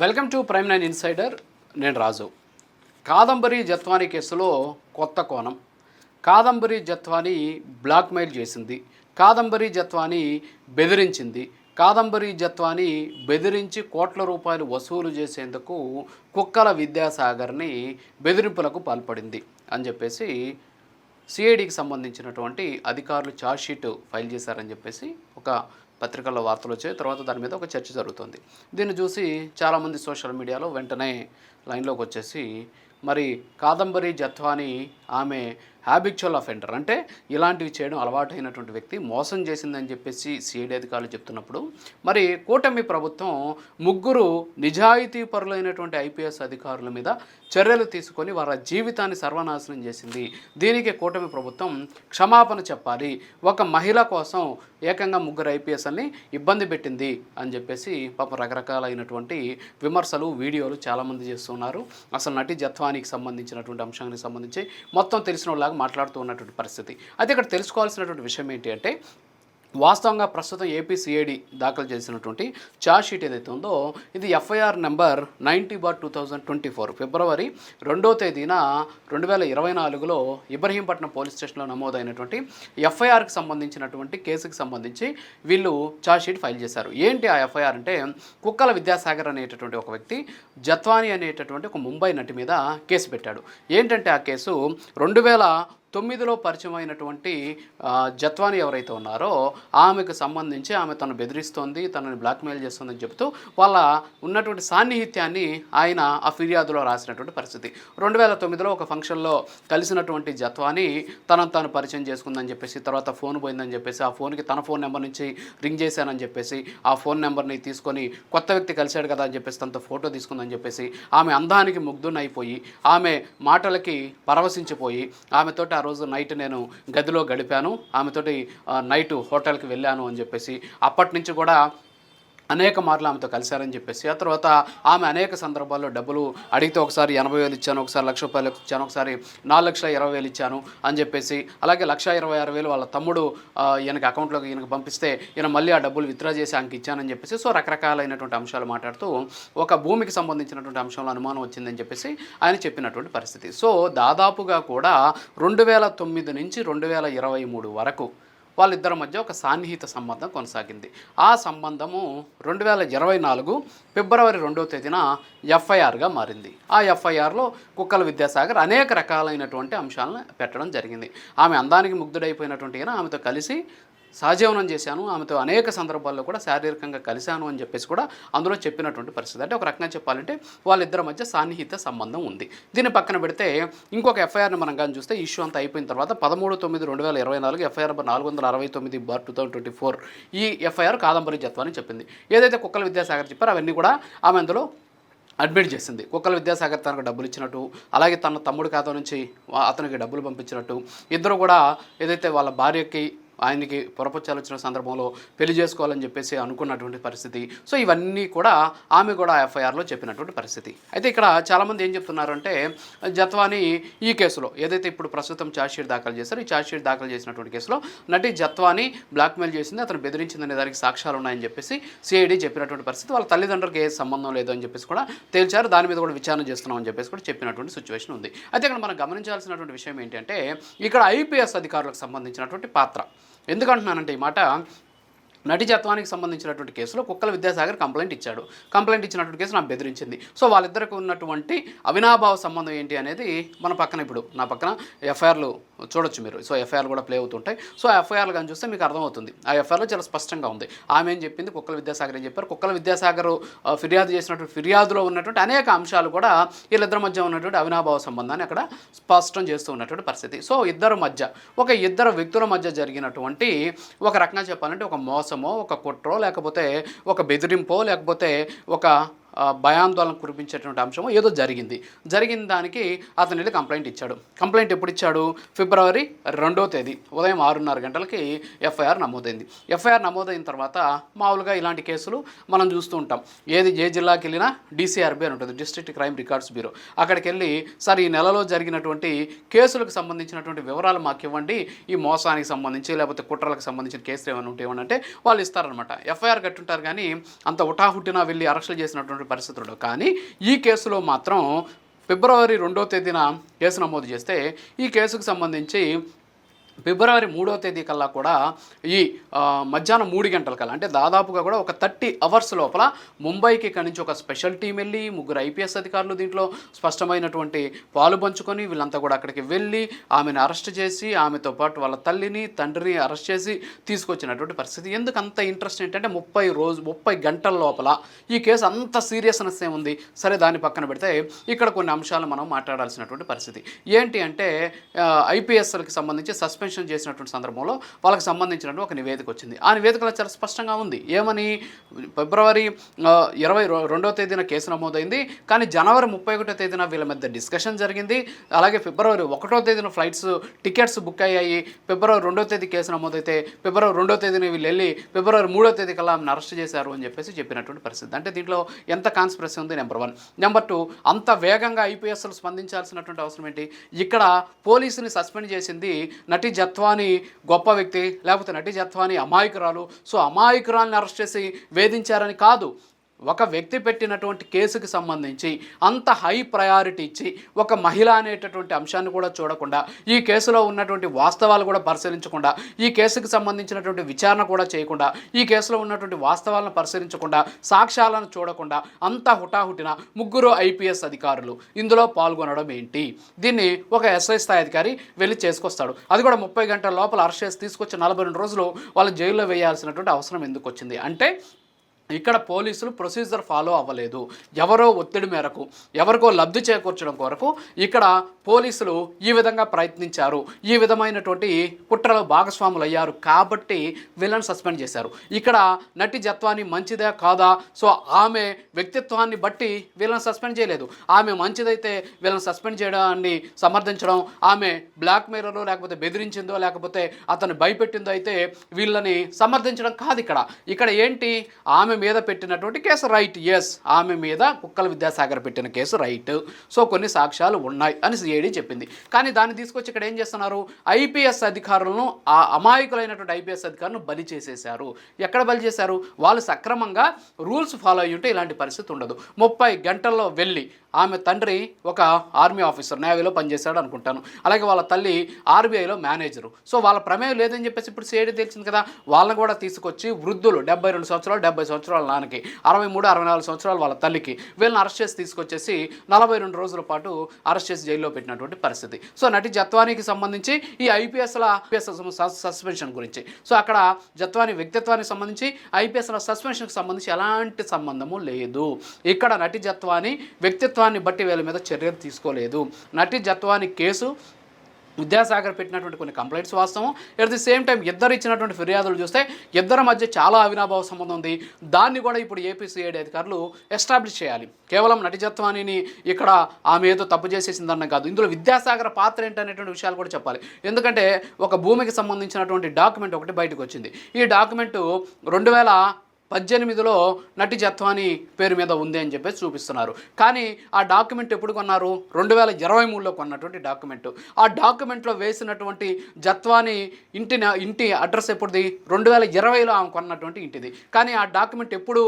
Welcome to prime nine insider. నేను రాజు. కాదంబరి జత్వానీ కేసులో కొత్త కోణం. కాదంబరి జత్వానీ బ్లాక్మెయిల్ చేసింది, కాదంబరి జత్వానీ బెదిరించింది, కాదంబరి జత్వానీ బెదిరించి కోట్ల రూపాయలు వసూలు చేసేందుకు కుక్కల విద్యాసాగర్ని బెదిరింపులకు పాల్పడింది అని చెప్పేసి సిఐడికి సంబంధించినటువంటి అధికారులు ఛార్జ్షీట్ ఫైల్ చేశారని చెప్పేసి ఒక పత్రికల్లో వార్తలు వచ్చాయి. తర్వాత దాని మీద ఒక చర్చ జరుగుతుంది. దీన్ని చూసి చాలామంది సోషల్ మీడియాలో వెంటనే లైన్లోకి వచ్చేసి మరి కాదంబరి జత్వానీ ఆమె హ్యాబిచువల్ అఫెండర్, అంటే ఇలాంటివి చేయడం అలవాటైనటువంటి వ్యక్తి, మోసం చేసిందని చెప్పేసి సిఐడి అధికారులు చెప్తున్నప్పుడు మరి కూటమి ప్రభుత్వం ముగ్గురు నిజాయితీ పరులైనటువంటి ఐపీఎస్ అధికారుల మీద చర్యలు తీసుకొని వారి జీవితాన్ని సర్వనాశనం చేసింది. దీనికి కూటమి ప్రభుత్వం క్షమాపణ చెప్పాలి. ఒక మహిళ కోసం ఏకంగా ముగ్గురు ఐపీఎస్ని ఇబ్బంది పెట్టింది అని చెప్పేసి పాపం రకరకాలైనటువంటి విమర్శలు, వీడియోలు చాలామంది చేస్తున్నారు. అసలు నటి జత్వానీకి సంబంధించినటువంటి అంశానికి సంబంధించి మొత్తం తెలిసిన వాళ్ళగా మాట్లాడుతూ ఉన్నటువంటి పరిస్థితి. అయితే ఇక్కడ తెలుసుకోవాల్సినటువంటి విషయం ఏంటి అంటే, వాస్తవంగా ప్రస్తుతం ఏపీ సిఐడి దాఖలు చేసినటువంటి ఛార్జ్షీట్ ఏదైతే ఉందో ఇది ఎఫ్ఐఆర్ నెంబర్ 90/2024 ఫిబ్రవరి 2వ తేదీన 2024లో ఇబ్రహీంపట్నం పోలీస్ స్టేషన్లో నమోదైనటువంటి ఎఫ్ఐఆర్కి సంబంధించినటువంటి కేసుకి సంబంధించి వీళ్ళు ఛార్జ్షీట్ ఫైల్ చేశారు. ఏంటి ఆ ఎఫ్ఐఆర్ అంటే, కుక్కల విద్యాసాగర్ అనేటటువంటి ఒక వ్యక్తి జత్వానీ అనేటటువంటి ఒక ముంబై నటి మీద కేసు పెట్టాడు. ఏంటంటే ఆ కేసు 2009లో పరిచయం అయినటువంటి జత్వానీ ఎవరైతే ఉన్నారో ఆమెకు సంబంధించి ఆమె తను బెదిరిస్తోంది, తనని బ్లాక్మెయిల్ చేస్తుందని చెబుతూ వాళ్ళ ఉన్నటువంటి సాన్నిహిత్యాన్ని ఆయన ఆ ఫిర్యాదులో రాసినటువంటి పరిస్థితి. 2009లో ఒక ఫంక్షన్లో కలిసినటువంటి జత్వానీ తనను తాను పరిచయం చేసుకుందని చెప్పేసి, తర్వాత ఫోన్ పోయిందని చెప్పేసి ఆ ఫోన్కి తన ఫోన్ నెంబర్ నుంచి రింగ్ చేశానని చెప్పేసి, ఆ ఫోన్ నెంబర్ని తీసుకొని కొత్త వ్యక్తి కలిశాడు కదా అని చెప్పేసి తనతో ఫోటో తీసుకుందని చెప్పేసి, ఆమె అందానికి ముగ్ధునైపోయి ఆమె మాటలకి పరవశించిపోయి ఆమెతోటి ఆ రోజు నైట్ నేను గదిలో గడిపాను, ఆమెతోటి నైట్ హోటల్కి వెళ్ళాను అని చెప్పేసి, అప్పటి నుంచి కూడా అనేక మార్లు ఆమెతో కలిశారని చెప్పేసి, ఆ తర్వాత ఆమె అనేక సందర్భాల్లో డబ్బులు అడిగితే ఒకసారి 80,000 ఇచ్చాను, ఒకసారి ₹1,00,000 ఇచ్చాను, ఒకసారి 4,20,000 ఇచ్చాను అని చెప్పేసి, అలాగే 1,26,000 వాళ్ళ తమ్ముడు ఈయనకి అకౌంట్లోకి ఈయనకు పంపిస్తే ఈయన మళ్ళీ ఆ డబ్బులు విత్డ్రా చేసి ఆయనకి ఇచ్చానని చెప్పేసి, సో రకరకాలైనటువంటి అంశాలు మాట్లాడుతూ ఒక భూమికి సంబంధించినటువంటి అంశంలో అనుమానం వచ్చిందని చెప్పేసి ఆయన చెప్పినటువంటి పరిస్థితి. సో దాదాపుగా కూడా 2009 నుంచి 2023 వరకు వాళ్ళిద్దరి మధ్య ఒక సాన్నిహిత సంబంధం కొనసాగింది. ఆ సంబంధము 2024 ఫిబ్రవరి 2వ తేదీన ఎఫ్ఐఆర్గా మారింది. ఆ ఎఫ్ఐఆర్లో కుక్కల విద్యాసాగర్ అనేక రకాలైనటువంటి అంశాలను పెట్టడం జరిగింది. ఆమె అందానికి ముగ్ధుడైపోయినటువంటి ఈయన ఆమెతో కలిసి సహజీవనం చేశాను, ఆమెతో అనేక సందర్భాల్లో కూడా శారీరకంగా కలిశాను అని చెప్పేసి కూడా అందులో చెప్పినటువంటి పరిస్థితి. అంటే ఒక రకంగా చెప్పాలంటే వాళ్ళిద్దరి మధ్య సాన్నిహిత సంబంధం ఉంది. దీన్ని పక్కన పెడితే ఇంకొక ఎఫ్ఐఆర్ని మనం కానీ చూస్తే ఇష్యూ అంతా అయిపోయిన తర్వాత 13/9/2024 ఎఫ్ఐఆర్ నెంబర్ 469/2024 ఈ ఎఫ్ఐఆర్ కాదంబరి జత్వానీ చెప్పింది. ఏదైతే కుక్కల విద్యాసాగర్ చెప్పారో అవన్నీ కూడా ఆమె అందులో అడ్మిట్ చేసింది. కుక్కల విద్యాసాగర్ తనకు డబ్బులు ఇచ్చినట్టు, అలాగే తన తమ్ముడి ఖాతా నుంచి అతనికి డబ్బులు పంపించినట్టు, ఇద్దరు కూడా ఏదైతే వాళ్ళ భార్యకి ఆయనకి పొరపచ్చాలు వచ్చిన సందర్భంలో పెళ్లి చేసుకోవాలని చెప్పేసి అనుకున్నటువంటి పరిస్థితి. సో ఇవన్నీ కూడా ఆమె కూడా ఎఫ్ఐఆర్లో చెప్పినటువంటి పరిస్థితి. అయితే ఇక్కడ చాలామంది ఏం చెప్తున్నారంటే, జత్వానీ ఈ కేసులో ఏదైతే ఇప్పుడు ప్రస్తుతం ఛార్జ్షీట్ దాఖలు చేశారో ఈ ఛార్జ్షీట్ దాఖలు చేసినటువంటి కేసులో నటి జత్వానీ బ్లాక్మెయిల్ చేసింది, అతను బెదిరించిందనే దానికి సాక్ష్యాలు ఉన్నాయని చెప్పేసి సిఐడి చెప్పినటువంటి పరిస్థితి. వాళ్ళ తల్లిదండ్రులకు ఏ సంబంధం లేదు అని చెప్పేసి కూడా తేల్చారు. దాని మీద కూడా విచారణ చేస్తున్నామని చెప్పేసి కూడా చెప్పినటువంటి సిచ్యువేషన్ ఉంది. అయితే ఇక్కడ మనం గమనించాల్సినటువంటి విషయం ఏంటంటే, ఇక్కడ ఐపీఎస్ అధికారులకు సంబంధించినటువంటి పాత్ర. ఎందుకంటున్నానంటే ఈ మాట, నటి జత్వానికి సంబంధించినటువంటి కేసులో కుక్కల విద్యాసాగర్ కంప్లైంట్ ఇచ్చాడు. కంప్లైంట్ ఇచ్చినటువంటి కేసు నాకు బెదిరించింది. సో వాళ్ళిద్దరికి ఉన్నటువంటి అవినాభావ సంబంధం ఏంటి అనేది మన పక్కన ఇప్పుడు నా పక్కన ఎఫ్ఐఆర్లు చూడొచ్చు మీరు. సో ఎఫ్ఐఆర్లు కూడా ప్లే అవుతుంటాయి. సో ఆ ఎఫ్ఐఆర్లు కానీ చూస్తే మీకు అర్థమవుతుంది. ఆ ఎఫ్ఐఆర్లో చాలా స్పష్టంగా ఉంది. ఆమె ఏం చెప్పింది, కుక్కల విద్యాసాగర్ ఏం చెప్పారు, కుక్కల విద్యాసాగర్ ఫిర్యాదు చేసినటువంటి ఫిర్యాదులో ఉన్నటువంటి అనేక అంశాలు కూడా వీళ్ళిద్దరి మధ్య ఉన్నటువంటి అవినాభావ సంబంధాన్ని అక్కడ స్పష్టం చేస్తూ ఉన్నటువంటి పరిస్థితి. సో ఇద్దరు వ్యక్తుల మధ్య జరిగినటువంటి ఒక రకంగా చెప్పాలంటే ఒక మోసమో, ఒక కుట్రో, లేకపోతే ఒక బెదిరింపో, లేకపోతే ఒక భయాందోళన కురిపించేటువంటి అంశం ఏదో జరిగిన దానికి అతను వెళ్ళి కంప్లైంట్ ఇచ్చాడు. కంప్లైంట్ ఎప్పుడు ఇచ్చాడు, ఫిబ్రవరి 2వ తేదీ ఉదయం 6:30 గంటలకి ఎఫ్ఐఆర్ నమోదైంది. ఎఫ్ఐఆర్ నమోదైన తర్వాత మామూలుగా ఇలాంటి కేసులు మనం చూస్తూ ఉంటాం. ఏ జిల్లాకి వెళ్ళినా DCRB అని ఉంటుంది, డిస్ట్రిక్ట్ క్రైమ్ రికార్డ్స్ బ్యూరో. అక్కడికి వెళ్ళి సార్ ఈ నెలలో జరిగినటువంటి కేసులకు సంబంధించినటువంటి వివరాలు మాకు ఇవ్వండి, ఈ మోసానికి సంబంధించి లేకపోతే కుట్రలకు సంబంధించిన కేసులు ఏమైనా ఉంటే ఇవ్వండి అంటే వాళ్ళు ఇస్తారనమాట. ఎఫ్ఐఆర్ కట్టుంటారు కానీ అంత హుటాహుట్టిన వెళ్ళి అరెస్టులు చేసినటువంటి సంబంధించినటువంటి పరిస్థితులు ఉండవు. కానీ ఈ కేసులో మాత్రం ఫిబ్రవరి 2వ తేదీన కేసు నమోదు చేస్తే ఈ కేసుకు సంబంధించి ఫిబ్రవరి 3వ తేదీ కల్లా కూడా ఈ మధ్యాహ్నం 3 గంటల కల్లా అంటే దాదాపుగా కూడా ఒక 30 అవర్స్ లోపల ముంబైకి ఇక్కడి నుంచి ఒక స్పెషల్ టీం వెళ్ళి 3 ఐపీఎస్ అధికారులు దీంట్లో స్పష్టమైనటువంటి పాలు పంచుకొని వీళ్ళంతా కూడా అక్కడికి వెళ్ళి ఆమెను అరెస్ట్ చేసి ఆమెతో పాటు వాళ్ళ తల్లిని తండ్రిని అరెస్ట్ చేసి తీసుకొచ్చినటువంటి పరిస్థితి. ఎందుకు అంత ఇంట్రెస్ట్ ఏంటంటే 30 గంటల లోపల ఈ కేసు అంత సీరియస్నెస్ ఏముంది. సరే దాన్ని పక్కన పెడితే ఇక్కడ కొన్ని అంశాలు మనం మాట్లాడాల్సినటువంటి పరిస్థితి ఏంటి అంటే ఐపీఎస్ఎల్కి సంబంధించి సస్పెన్షన్ చేసినటువంటి సందర్భంలో వాళ్ళకి సంబంధించినటువంటి ఒక నివేదిక వచ్చింది. ఆ నివేదికలో చాలా స్పష్టంగా ఉంది. ఏమని? ఫిబ్రవరి 22వ తేదీన కేసు నమోదైంది, కానీ జనవరి 31వ తేదీన వీళ్ళ మధ్య డిస్కషన్ జరిగింది. అలాగే ఫిబ్రవరి 1వ తేదీన టికెట్స్ బుక్ అయ్యాయి. ఫిబ్రవరి 2వ తేదీ కేసు నమోదైతే ఫిబ్రవరి 2వ తేదీన వీళ్ళు వెళ్ళి ఫిబ్రవరి 3వ తేదీ కల్లా ఆమెను అరెస్ట్ చేశారు అని చెప్పినటువంటి పరిస్థితి. అంటే దీంట్లో ఎంత కాన్స్పిరసీ ఉంది? నెంబర్ 1. నెంబర్ 2, అంత వేగంగా ఐపీఎస్ఎల్ స్పందించాల్సినటువంటి అవసరం ఏంటి? ఇక్కడ పోలీసుని సస్పెండ్ చేసింది నటి జత్వాని గొప్ప వ్యక్తి, లేకపోతే నటి జత్వాని అమాయకురాలు, సో అమాయకురాల్ని అరెస్ట్ చేసి వేధించారని కాదు. ఒక వ్యక్తి పెట్టినటువంటి కేసుకి సంబంధించి అంత హై ప్రయారిటీ ఇచ్చి ఒక మహిళ అనేటటువంటి అంశాన్ని కూడా చూడకుండా, ఈ కేసులో ఉన్నటువంటి వాస్తవాలు కూడా పరిశీలించకుండా, ఈ కేసుకు సంబంధించినటువంటి విచారణ కూడా చేయకుండా, ఈ కేసులో ఉన్నటువంటి వాస్తవాలను పరిశీలించకుండా, సాక్ష్యాలను చూడకుండా అంత హుటాహుటిన 3 ఐపీఎస్ అధికారులు ఇందులో పాల్గొనడం ఏంటి? దీన్ని ఒక ఎస్ఐ స్థాయి అధికారి వెళ్ళి చేసుకొస్తాడు. అది కూడా 30 గంటల లోపల అరెస్ట్ చేసి తీసుకొచ్చి 42 రోజులు వాళ్ళు జైల్లో వేయాల్సినటువంటి అవసరం ఎందుకు వచ్చింది అంటే ఇక్కడ పోలీసులు ప్రొసీజర్ ఫాలో అవ్వలేదు. ఎవరో ఒత్తిడి మేరకు ఎవరికో లబ్ధి చేకూర్చడం కొరకు ఇక్కడ పోలీసులు ఈ విధంగా ప్రయత్నించారు, ఈ విధమైనటువంటి కుట్రలో భాగస్వాములు అయ్యారు కాబట్టి వీళ్ళని సస్పెండ్ చేశారు. ఇక్కడ నటి జత్వాని మంచిదే కాదా, సో ఆమె వ్యక్తిత్వాన్ని బట్టి వీళ్ళని సస్పెండ్ చేయలేదు. ఆమె మంచిదైతే వీళ్ళని సస్పెండ్ చేయడాన్ని సమర్థించడం, ఆమె బ్లాక్ మెయిలర్లో లేకపోతే బెదిరించిందో లేకపోతే అతను భయపెట్టిందో అయితే వీళ్ళని సమర్థించడం కాదు. ఇక్కడ ఏంటి? ఆమె మీద పెట్టినటువంటి కేసు రైట్, ఎస్ ఆమె మీద కుక్కల విద్యాసాగర్ పెట్టిన కేసు రైట్, సో కొన్ని సాక్ష్యాలు ఉన్నాయి అని సిఐడి చెప్పింది. కానీ దాన్ని తీసుకొచ్చి ఇక్కడ ఏం చేస్తున్నారు? ఐపీఎస్ అధికారులను, ఆ అమాయకులైనటువంటి ఐపీఎస్ అధికారులను బలి చేసేశారు. ఎక్కడ బలి చేశారు? వాళ్ళు సక్రమంగా రూల్స్ ఫాలో అయ్యి ఉంటే ఇలాంటి పరిస్థితి ఉండదు. 30 గంటల్లో వెళ్ళి ఆమె తండ్రి ఒక ఆర్మీ ఆఫీసర్, నేవీలో పనిచేశాడు అనుకుంటాను, అలాగే వాళ్ళ తల్లి ఆర్బీఐలో మేనేజరు, సో వాళ్ళ ప్రమేయం లేదని చెప్పేసి ఇప్పుడు సిఐడి తెలిసింది కదా, వాళ్ళని కూడా తీసుకొచ్చి వృద్ధులు 72 సంవత్సరాలు 70 సంవత్సరాల నాన్నకి, 63-64 సంవత్సరాలు వాళ్ళ తల్లికి వీళ్ళని అరెస్ట్ చేసి తీసుకొచ్చేసి 42 రోజుల పాటు అరెస్ట్ చేసి జైల్లో పెట్టినటువంటి పరిస్థితి. సో నటి జత్వానికి సంబంధించి ఈ ఐపీఎస్ల సస్పెన్షన్ గురించి, సో అక్కడ జత్వాని వ్యక్తిత్వానికి సంబంధించి ఐపీఎస్ల సస్పెన్షన్కి సంబంధించి ఎలాంటి సంబంధము లేదు. ఇక్కడ నటి జత్వాని వ్యక్తిత్వాన్ని బట్టి వీళ్ళ మీద చర్యలు తీసుకోలేదు. నటి జత్వాని కేసు విద్యాసాగర్ పెట్టినటువంటి కొన్ని కంప్లైంట్స్ వాస్తవం. ఎట్ ది సేమ్ టైం ఇద్దరు ఇచ్చినటువంటి ఫిర్యాదులు చూస్తే ఇద్దరి మధ్య చాలా అవినాభావ సంబంధం ఉంది. దాన్ని కూడా ఇప్పుడు ఏపీసీఐడి అధికారులు ఎస్టాబ్లిష్ చేయాలి. కేవలం నటి జత్వానిని ఇక్కడ ఆమె ఏదో తప్పు చేసేసిందన్న కాదు, ఇందులో విద్యాసాగర్ పాత్ర ఏంటనేటువంటి విషయాలు కూడా చెప్పాలి. ఎందుకంటే ఒక భూమికి సంబంధించినటువంటి డాక్యుమెంట్ ఒకటి బయటకు వచ్చింది. ఈ డాక్యుమెంటు 2018లో నటి జత్వాని పేరు మీద ఉంది అని చెప్పేసి చూపిస్తున్నారు. కానీ ఆ డాక్యుమెంట్ ఎప్పుడు కొన్నారు? 2023లో కొన్నటువంటి డాక్యుమెంటు. ఆ డాక్యుమెంట్లో వేసినటువంటి జత్వాని ఇంటి అడ్రస్ ఎప్పుడుది? 2020లో ఆమె కొన్నటువంటి ఇంటిది. కానీ ఆ డాక్యుమెంట్ ఎప్పుడు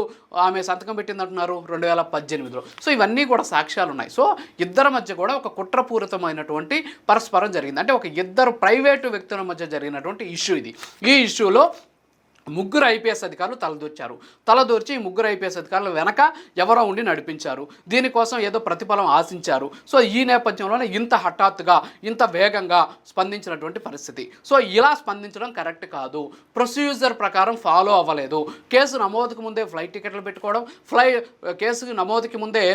ఆమె సంతకం పెట్టింది అంటున్నారు? 2018లో. సో ఇవన్నీ కూడా సాక్ష్యాలు ఉన్నాయి. సో ఇద్దరి మధ్య కూడా ఒక కుట్రపూరితమైనటువంటి పరస్పరం జరిగింది. అంటే ఒక ఇద్దరు ప్రైవేటు వ్యక్తుల మధ్య జరిగినటువంటి ఇష్యూ ఇది. ఈ ఇష్యూలో 3 ఐపీఎస్ అధికారులు తలదూర్చి 3 ఐపీఎస్ అధికారులు వెనక ఎవరో ఉండి నడిపించారు. దీనికోసం ఏదో ప్రతిఫలం ఆశించారు. సో ఈ నేపథ్యంలోనే ఇంత హఠాత్తుగా ఇంత వేగంగా స్పందించినటువంటి పరిస్థితి. సో ఇలా స్పందించడం కరెక్ట్ కాదు. ప్రొసీజర్ ప్రకారం ఫాలో అవ్వలేదు. కేసు నమోదుకు ముందే ఫ్లైట్ టికెట్లు పెట్టుకోవడం, కేసు నమోదుకి ముందే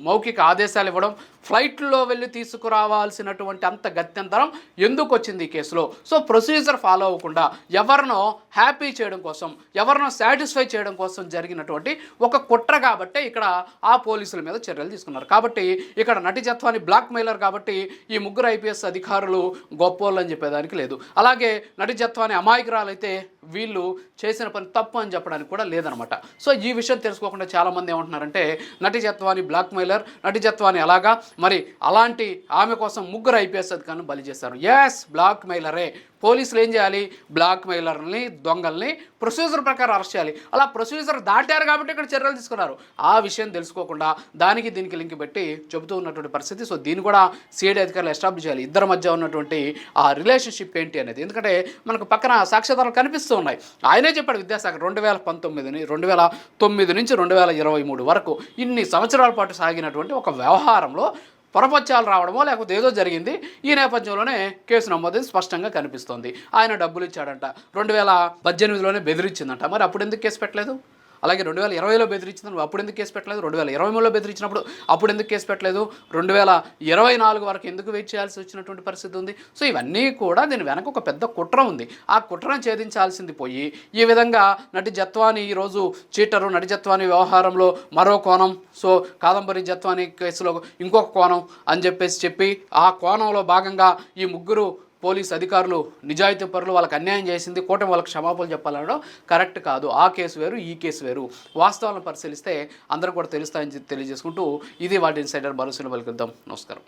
మౌఖిక ఆదేశాలు ఇవ్వడం, ఫ్లైట్లో వెళ్ళి తీసుకురావాల్సినటువంటి అంత గత్యంతరం ఎందుకు వచ్చింది ఈ కేసులో? సో ప్రొసీజర్ ఫాలో అవ్వకుండా ఎవరినో హ్యాపీ చేయడం కోసం, ఎవరినో సాటిస్ఫై చేయడం కోసం జరిగినటువంటి ఒక కుట్ర కాబట్టే ఇక్కడ ఆ పోలీసుల మీద చర్యలు తీసుకున్నారు. కాబట్టి ఇక్కడ నటి జత్వాని బ్లాక్ మెయిలర్ కాబట్టి ఈ 3 ఐపీఎస్ అధికారులు గొప్పోళ్ళు అని చెప్పేదానికి లేదు. అలాగే నటి జత్వాని అమాయకురాలైతే వీళ్ళు చేసిన పని తప్పు అని చెప్పడానికి కూడా లేదనమాట. సో ఈ విషయం తెలుసుకోకుండా చాలామంది ఏమంటున్నారంటే నటి జత్వాని బ్లాక్ మెయిలర్, నటి జత్వాని అలాగా, మరి అలాంటి ఆమె కోసం 3 ఐపీఎస్ అధికారులను బలి చేశారు. ఎస్, బ్లాక్ మెయిలరే, పోలీసులు ఏం చేయాలి? బ్లాక్ మెయిలర్ని, దొంగల్ని ప్రొసీజర్ ప్రకారం అరెస్ట్ చేయాలి. అలా ప్రొసీజర్ దాటారు కాబట్టి ఇక్కడ చర్యలు తీసుకున్నారు. ఆ విషయం తెలుసుకోకుండా దానికి దీనికి లింక్ పెట్టి చెబుతూ ఉన్నటువంటి పరిస్థితి. సో దీన్ని కూడా సిఐడి అధికారులు ఎస్టాబ్లిష్ చేయాలి, ఇద్దరి మధ్య ఉన్నటువంటి ఆ రిలేషన్షిప్ ఏంటి అనేది. ఎందుకంటే మనకు పక్కన సాక్ష్యాధారాలు కనిపిస్తూ ఉన్నాయి. ఆయనే చెప్పాడు విద్యాసాగర్ 2009 నుంచి 2023 వరకు ఇన్ని సంవత్సరాల పాటు సాగినటువంటి ఒక వ్యవహారంలో పొరపచ్చాలు రావడమో లేకపోతే ఏదో జరిగింది. ఈ నేపథ్యంలోనే కేసు నమోదు స్పష్టంగా కనిపిస్తోంది. ఆయన డబ్బులు ఇచ్చాడంట, 2018లోనే బెదిరించిందంట. మరి అప్పుడు ఎందుకు కేసు పెట్టలేదు? అలాగే 2020లో బెదిరించినప్పుడు అప్పుడు ఎందుకు కేసు పెట్టలేదు? 2023లో బెదిరించినప్పుడు అప్పుడు ఎందుకు కేసు పెట్టలేదు? 2024 వరకు ఎందుకు వెయిట్ చేయాల్సి వచ్చినటువంటి పరిస్థితి ఉంది? సో ఇవన్నీ కూడా దీని వెనక ఒక పెద్ద కుట్ర ఉంది. ఆ కుట్రను ఛేదించాల్సింది పోయి ఈ విధంగా నటి జత్వాని ఈరోజు చీటరు, నటి జత్వాని వ్యవహారంలో మరో కోణం, సో కాదంబరి జత్వాని కేసులో ఇంకొక కోణం అని చెప్పి ఆ కోణంలో భాగంగా ఈ ముగ్గురు పోలీస్ అధికారులు నిజాయితీ పరులు, వాళ్ళకి అన్యాయం చేసింది, కూటమి వాళ్ళకి క్షమాపణలు చెప్పాలనడం కరెక్ట్ కాదు. ఆ కేసు వేరు, ఈ కేసు వేరు. వాస్తవాలను పరిశీలిస్తే అందరూ కూడా తెలుస్తాయని తెలియజేసుకుంటూ ఇది వాటి ఇన్సైడర్. భరోసాను పలుకుద్దాం. నమస్కారం.